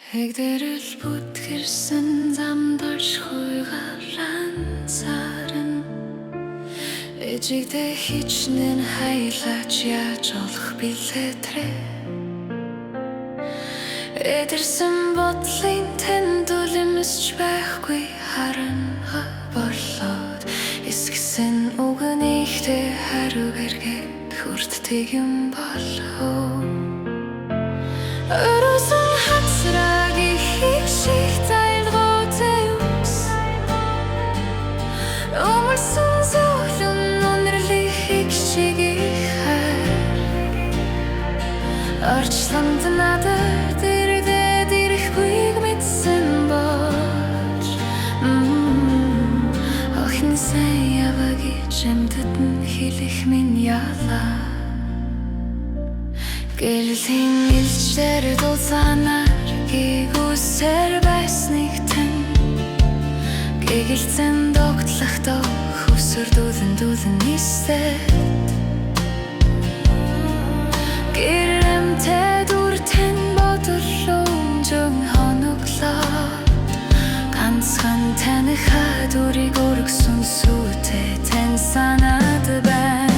Hegderül бүтгэрсэн замдорж хуйгаран саран Ejigdээ хичнээн хаялаач яаж олох билээ трэ Эдэрсэн бодлын тэнд үлэмсч байхгүй харанга болоод Эсгсэн үгнийхтэй хариу эргээд хүртдэг юм болов Өрөөсөн хацраг их шиг зайлгуутай үс Өмөрсөн зөвлөн өнөрлөх их шиг их хайр Орчлонд надад ирээд ирэхгүйг мэдсэн болж Охин сайн яваа гэж амьтад нь хэлэх минь ялаа Гэрлэлийн илчээр дулсанаар гэгүүсээр байсныг тань Гэгэлцэн догтлохдоо хүсэр дүүлэн нисээд Гэрэмтэй дүр тань бодлон жон хоноглоо Ганцхан таныхаа дүрийг өргсөн сүтээ тань санаад байна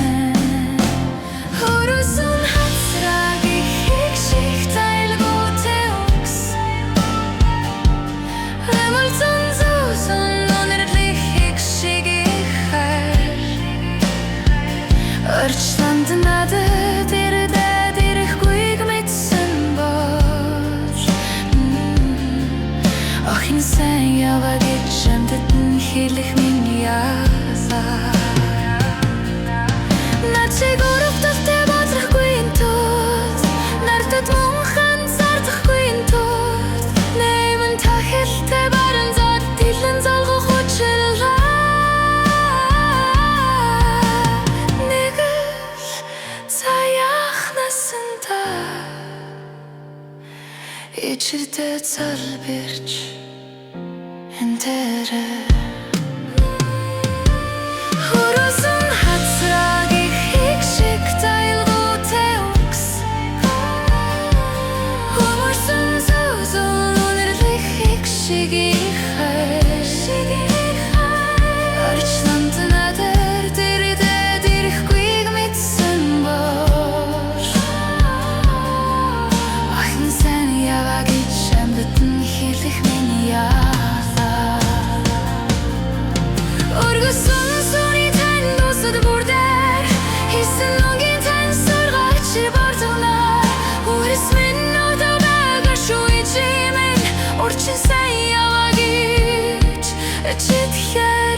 Өрөөсөн хацраг их шиг зайлгуутай үс Өмөрсөн зөвлөн өнөрлөх их шиг их хайр Орчлонд надад ирээд ирэхгүйг мэдсэн бол Охин сайн яваа гэж амьтад нь хэлэх минь ялаа Над шиг өрөвдөлтэй бодлохгүй энэ тулд Нартад мөнхан зардахгүй энэ тулд Нэмэн та хэлтэй баран зод Дэлэн залгах учирлаа Нэг л цаях насанда Ичирдээ цал бирч энтэрэ Өрөөсөн хацраг их шиг зайлгуутай үс Өмөрсөн зөвлөн өнөрлөх их шиг их хайр Орчлонд надад ирээд ирэхгүйг мэдсэн бол Охин сайн яваа гэж амьтад нь хэлэх минь ялаа Өргөсөн сүний тань дусад бүрдээр Хийсэн өнгийн тань сургач бордонаар Үрээс минь өдөө байгаа шүү ичимэн Урчин сайн яваа гэж читхээ